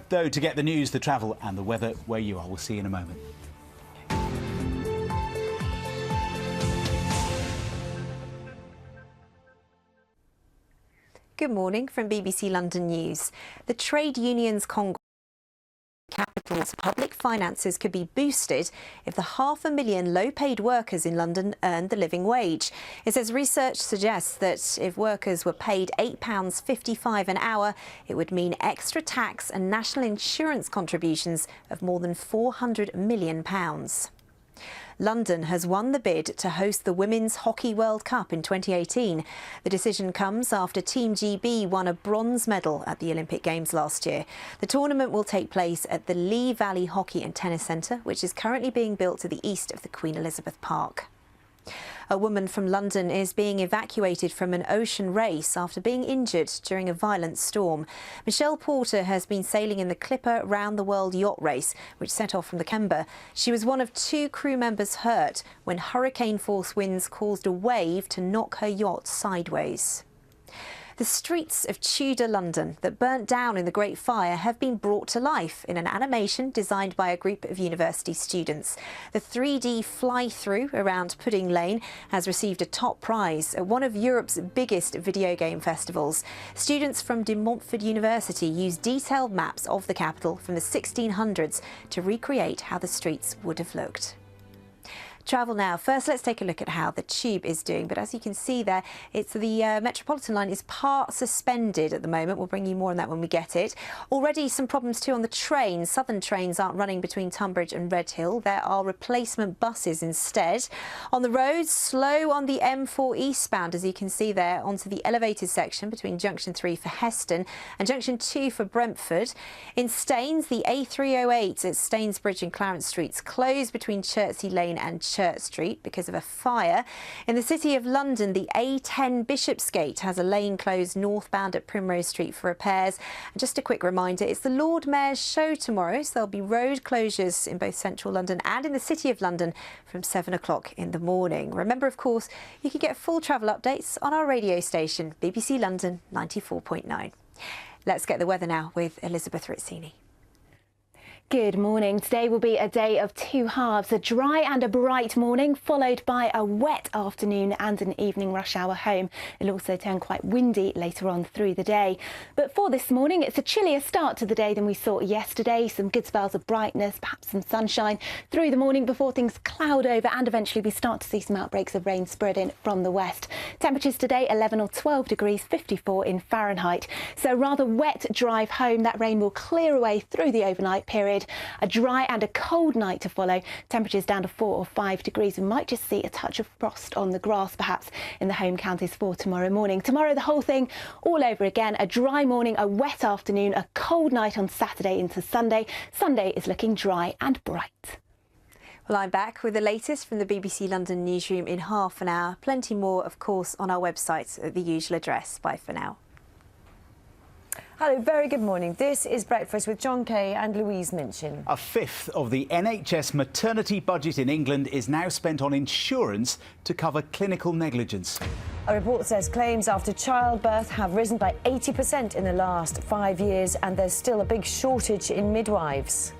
though, to get the news, the travel and the weather where you are. We'll see you in a moment. Good morning from BBC London News. The Trade Unions Congress Capital's public finances could be boosted if the 500,000 low-paid workers in London earned the living wage. It says research suggests that if workers were paid £8.55 an hour, it would mean extra tax and national insurance contributions of more than £400 million. London has won the bid to host the Women's Hockey World Cup in 2018. The decision comes after Team GB won a bronze medal at the Olympic Games last year. The tournament will take place at the Lee Valley Hockey and Tennis Centre, which is currently being built to the east of the Queen Elizabeth Park. A woman from London is being evacuated from an ocean race after being injured during a violent storm. Michelle Porter has been sailing in the Clipper Round the World yacht race, which set off from the Kemba. She was one of 2 crew members hurt when hurricane-force winds caused a wave to knock her yacht sideways. The streets of Tudor London that burnt down in the Great Fire have been brought to life in an animation designed by a group of university students. The 3D fly-through around Pudding Lane has received a top prize at one of Europe's biggest video game festivals. Students from De Montfort University used detailed maps of the capital from the 1600s to recreate how the streets would have looked. Travel now. First, let's take a look at how the Tube is doing. But as you can see there, it's the Metropolitan line is part suspended at the moment. We'll bring you more on that when we get it. Already some problems too on the trains. Southern trains aren't running between Tunbridge and Redhill. There are replacement buses instead. On the roads, slow on the M4 eastbound, as you can see there, onto the elevated section between Junction 3 for Heston and Junction 2 for Brentford. In Staines, the A308 at Staines Bridge and Clarence Streets closed between Chertsey Lane and Church Street because of a fire. In the City of London, the A10 Bishopsgate has a lane closed northbound at Primrose Street for repairs. And just a quick reminder, it's the Lord Mayor's show tomorrow, so there'll be road closures in both central London and in the City of London from 7 o'clock in the morning. Remember, of course, you can get full travel updates on our radio station, BBC London 94.9. Let's get the weather now with Elizabeth Rizzini. Good morning. Today will be a day of 2 halves, a dry and a bright morning, followed by a wet afternoon and an evening rush hour home. It'll also turn quite windy later on through the day. But for this morning, it's a chillier start to the day than we saw yesterday. Some good spells of brightness, perhaps some sunshine through the morning before things cloud over and eventually we start to see some outbreaks of rain spread in from the west. Temperatures today 11 or 12 degrees, 54 in Fahrenheit. So rather wet drive home. That rain will clear away through the overnight period. A dry and a cold night to follow. Temperatures down to 4 or 5 degrees. We might just see a touch of frost on the grass perhaps in the home counties for tomorrow morning. Tomorrow the whole thing all over again. A dry morning, a wet afternoon, a cold night on Saturday into Sunday. Sunday is looking dry and bright. Well, I'm back with the latest from the BBC London newsroom in half an hour. Plenty more, of course, on our website at the usual address. Bye for now. Hello, very good morning. This is Breakfast with John Kay and Louise Minchin. A fifth of the NHS maternity budget in England is now spent on insurance to cover clinical negligence. A report says claims after childbirth have risen by 80% in the last 5 years, and there's still a big shortage in midwives.